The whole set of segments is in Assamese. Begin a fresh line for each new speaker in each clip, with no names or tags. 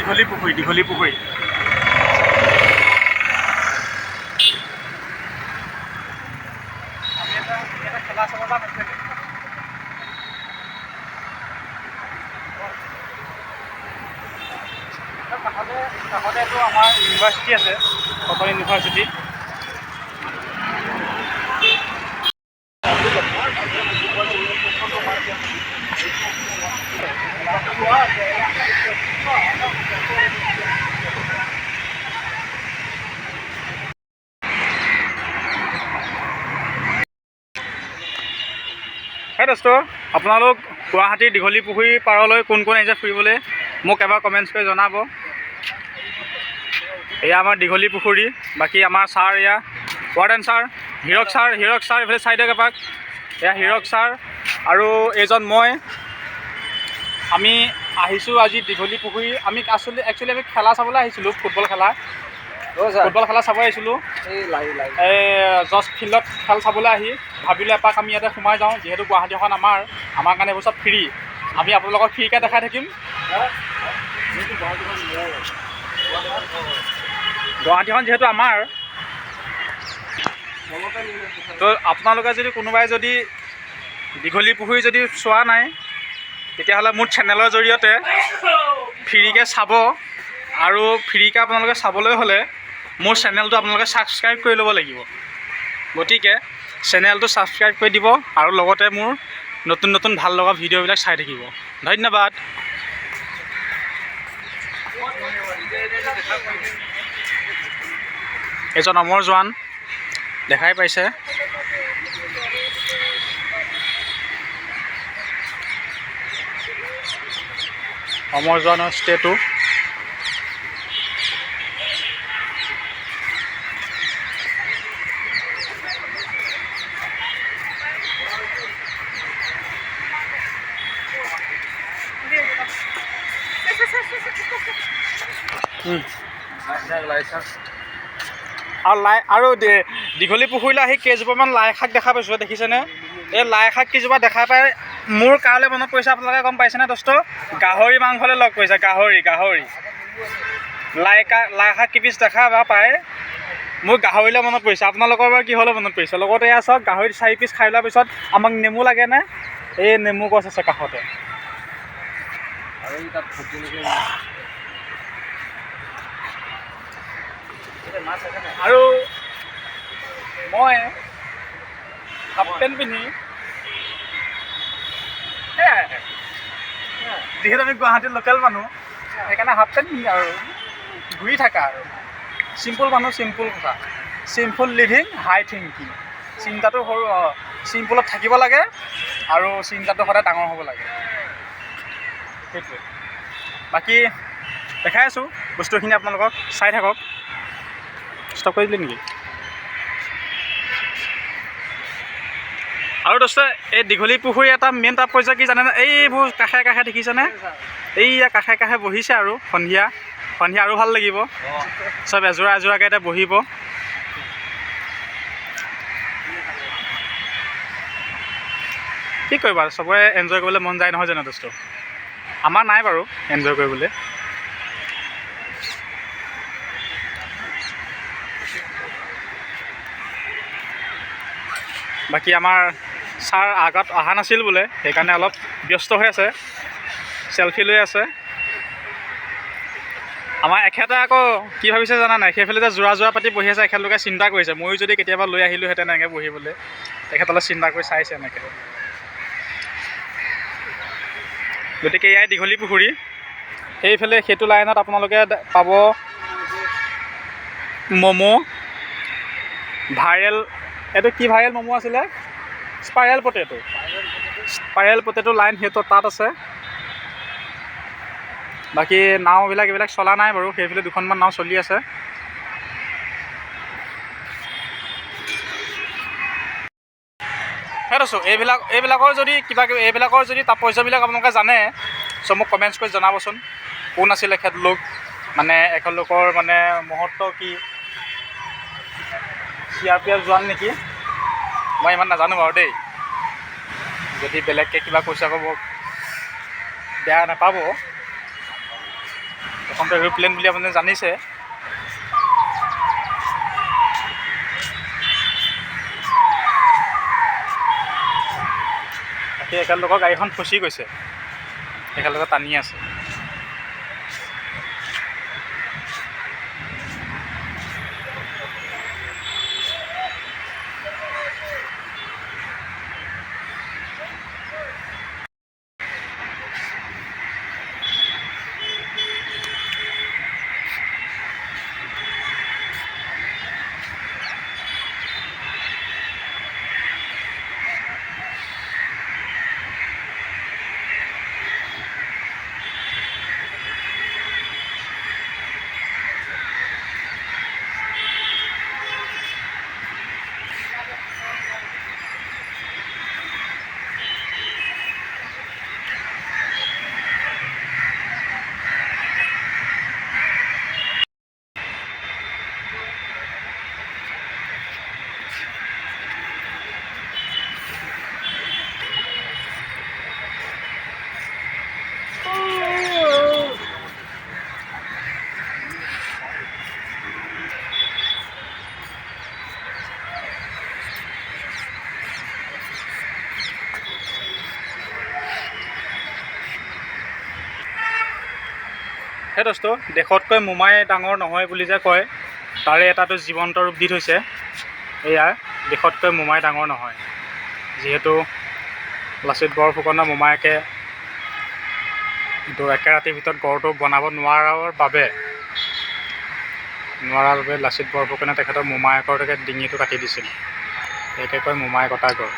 দীঘলী পুখুৰী খেলা চাব যাম কাষতেতো আমাৰ ইউনিভাৰ্চিটি আছে, কটন ইউনিভাৰ্চিটি। হয় দোস্ত, আপোনালোক গুৱাহাটীৰ দীঘলী পুখুৰী পাৰলৈ কোন কোন আহিছে ফুৰিবলৈ মোক এবাৰ কমেণ্টছ কৰি জনাব। এয়া আমাৰ দীঘলী পুখুৰী, বাকী আমাৰ ছাৰ এয়া ৱাৰ্ডেন ছাৰ, হীৰক ছাৰ এইফালে চাইডক এপাক, এয়া হীৰক ছাৰ আৰু এইজন মই। আমি আহিছোঁ আজি দীঘলী পুখুৰী। আমি একচুৱেলি আমি খেলা চাবলৈ আহিছিলোঁ, ফুটবল খেলা চাব আহিছিলোঁ। এই জজ ফিল্ডত খেল চাবলৈ আহি ভাবিলোঁ এপাক আমি ইয়াতে সোমাই যাওঁ, যিহেতু গুৱাহাটীখন আমাৰ কাৰণে এইবোৰ চব ফ্ৰী। আমি আপোনালোকক ফ্ৰীকৈ দেখাই থাকিম। গুৱাহাটীখন যিহেতু আমাৰ, তো আপোনালোকে যদি কোনোবাই যদি দীঘলী পুখুৰী যদি চোৱা নাই, তেতিয়াহ'লে মোৰ চেনেলৰ জৰিয়তে ফ্ৰীকৈ চাব। আৰু ফ্ৰীকৈ আপোনালোকে চাবলৈ হ'লে মোৰ চেনেলটো আপোনালোকে ছাবস্ক্ৰাইব কৰি ল'ব লাগিব। গতিকে চেনেলটো ছাবস্ক্ৰাইব কৰি দিব আৰু লগতে মোৰ নতুন নতুন ভাল লগা ভিডিঅ'বিলাক চাই থাকিব। ধন্যবাদ। এজন অমৰ জোৱান দেখাই পাইছে। অমৰ জোৱানৰ ষ্টেটো। আৰু দীঘলী পুখুৰীলৈ আহি কেইজোপামান লাই শাক দেখা পাইছোঁ, দেখিছেনে? এই লাই শাক কেইজোপা দেখা পাই মোৰ কালৈ মনত পৰিছে আপোনালোকে গম পাইছেনে দোস্ত? গাহৰি মাংসলৈ লগ কৰিছে। গাহৰি লাই শাক কিপিচ দেখা পাই মোৰ গাহৰিলৈ মনত পৰিছে। আপোনালোকৰ বাৰু কিহলৈ মনত পৰিছে? লগতে এয়া চাওক, গাহৰি 4 পিচ খাই লোৱাৰ পিছত আমাক নেমু লাগেনে? এই নেমু গছ আছে কাষতে। আৰু মই হাফ পেণ্ট পিন্ধি, যিহেতু আমি গুৱাহাটীৰ লোকেল মানুহ, সেইকাৰণে হাফ পেণ্ট পিন্ধি আৰু ঘূৰি থাকা আৰু চিম্পুল মানুহ, চিম্পুল কথা, চিম্পুল লিভিং হাই থিংকিং। চিন্তাটো চিম্পুলত থাকিব লাগে আৰু চিন্তাটো সদায় ডাঙৰ হ'ব লাগে, সেইটোৱে। বাকী দেখাই আছোঁ বস্তুখিনি আপোনালোকক, চাই থাকক। ষ্টপ কৰি দিলে নেকি? আৰু দোস্ত, এই দীঘলী পুখুৰী এটা মেইন তাৎপৰ্য কি জানেনে? এইবোৰ কাষে দেখিছেনে? এইয়া কাষে বহিছে আৰু সন্ধিয়া আৰু ভাল লাগিব। চব এযোৰাকৈ এতিয়া বহিব। কি কৰিবা, চবৰে এনজয় কৰিবলৈ মন যায় নহয় জানো দোস্ত? আমাৰ নাই বাৰু এনজয় কৰিবলৈ। বাকী আমাৰ ছাৰ আগত অহা নাছিল বোলে, সেইকাৰণে অলপ ব্যস্ত হৈ আছে, চেলফি লৈ আছে। আমাৰ এখেতে আকৌ কি ভাবিছে জানা নাই? সেইফালে যে যোৰা পাতি বহি আছে, এখেতলোকে চিন্তা কৰিছে ময়ো যদি কেতিয়াবা লৈ আহিলোঁহেঁতেন এনেকৈ বহিবলৈ। তেখেতলৈ চিন্তা কৰি চাইছে এনেকৈ। গতিকে এয়াই দীঘলী পুখুৰী। সেইফালে সেইটো লাইনত আপোনালোকে পাব ম'ম', ভাইৰেল, এইটো কি ভাইৰেল ম'ম' আছিলে? স্পাইৰেল পটেটো লাইন, সেইটো তাত আছে। বাকী নাওবিলাক এইবিলাক চলা নাই বাৰু, সেইফালে দুখনমান নাও চলি আছে। সেইটো এইবিলাকৰ যদি এইবিলাকৰ যদি তাৎপৰ্যবিলাক আপোনালোকে জানে, চ' মোক কমেণ্টছ কৰি জনাবচোন। কোন আছিল এখেতলোক, মানে এখেতলোকৰ মানে মহত্ব কি? CRPF জোৱান নেকি? মই ইমান নাজানো বাৰু দেই। যদি বেলেগকৈ কিবা কৈছে আকৌ মোক বেয়া নাপাব। প্ৰথমতে এৰোপ্লেন বুলি আপুনি জানিছে। বাকী একেলগৰ গাড়ীখন ফচি গৈছে, একেলগে টানি আছে। সেই দোস্ত, দেশতকৈ মোমাই ডাঙৰ নহয় বুলি যে কয়, তাৰে এটাটো জীৱন্ত ৰূপ দি থৈছে। এয়া দেশতকৈ মোমাই ডাঙৰ নহয়। যিহেতু লাচিত বৰফুকনৰ মোমায়েকে একে ৰাতিৰ ভিতৰত গড়টো বনাব নোৱাৰাৰ বাবে লাচিত বৰফুকনে তেখেতৰ মোমায়েকৰ ডিঙিটো কাটি দিছিল। একে কয় মোমাই কটা গড়।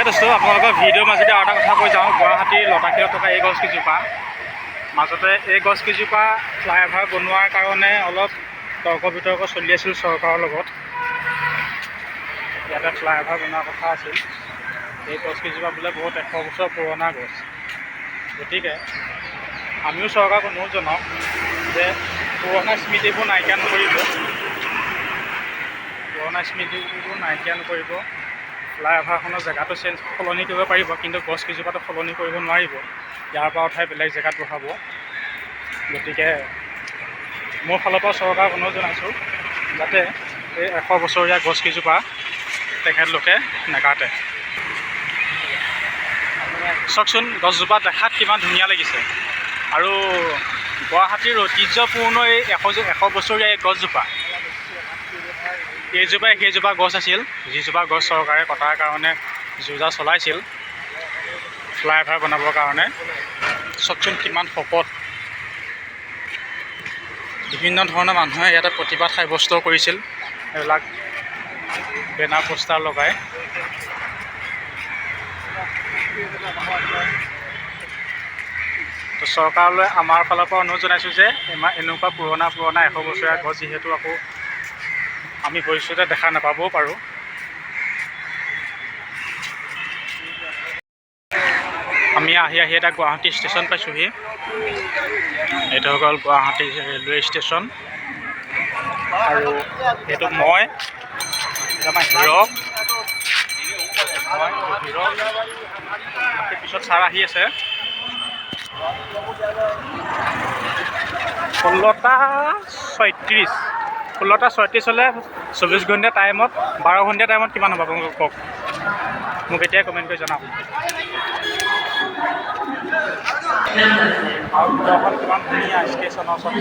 দোস্ত, আপোনালোকৰ ভিডিঅ'ৰ মাজতে আৰু এটা কথা কৈ যাওঁ। গুৱাহাটীৰ লতাশিলত থকা এই গছকেইজোপা, মাজতে এই গছকেইজোপা ফ্লাইঅভাৰ বনোৱাৰ কাৰণে অলপ তৰ্ক বিতৰ্ক চলি আছিল চৰকাৰৰ লগত। ইয়াতে ফ্লাইঅভাৰ বনোৱাৰ কথা আছিল। এই গছকেইজোপা বোলে বহুত 100 বছৰ পুৰণা গছ। গতিকে আমিও চৰকাৰক অনুৰোধ জনাওঁ যে পুৰণা স্মৃতিবোৰ নাইকিয়া নকৰিব। ফ্লাইঅভাৰখনৰ জেগাটো সলনি কৰিব পাৰিব, কিন্তু গছকেইজোপাটো সলনি কৰিব নোৱাৰিব। ইয়াৰ পৰা উঠাই বেলেগ জেগাত বহাব। গতিকে মোৰ ফালৰ পৰা চৰকাৰক অনুৰোধ জনাইছোঁ যাতে এই 100 বছৰীয়া গছকেইজোপা তেখেতলোকে নাকাটে। চাওকচোন, গছজোপা দেখাত কিমান ধুনীয়া লাগিছে। আৰু গুৱাহাটীৰ ঐতিহ্যপূৰ্ণ এই 100 বছৰীয়া এই গছজোপা, এইজোপাই সেইজোপা গছ আছিল, যিজোপা গছ চৰকাৰে কটাৰ কাৰণে যোজা চলাইছিল ফ্লাইঅভাৰ বনাবৰ কাৰণে। চাওকচোন কিমান শকত। বিভিন্ন ধৰণৰ মানুহে ইয়াতে প্ৰতিবাদ সাব্যস্ত কৰিছিল, এইবিলাক বেনাৰ পোষ্টাৰ লগাই। তো চৰকাৰলৈ আমাৰ ফালৰ পৰা অনুৰোধ জনাইছোঁ যে এনেকুৱা পুৰণা 100 বছৰীয়া গছ যিহেতু আকৌ আমি ভৱিষ্যতে দেখা নাপাবও পাৰোঁ। আমি আহি এটা গুৱাহাটী ষ্টেচন পাইছোঁহি। এইটো হৈ গ'ল গুৱাহাটী ৰেলৱে ষ্টেচন। আৰু এইটো মই আমাৰ হিৰক পিছত ছাৰ আহি আছে। 16:36 হ'লে 24 ঘণ্টা টাইমত 12 ঘণ্টা টাইমত কিমান হ'ব আপোনালোকক কওক, মোক এতিয়াই কমেণ্ট কৰি জনাওক। আৰু ঘৰখন কিমান ধুনীয়া ষ্টেচনৰ ওচৰত।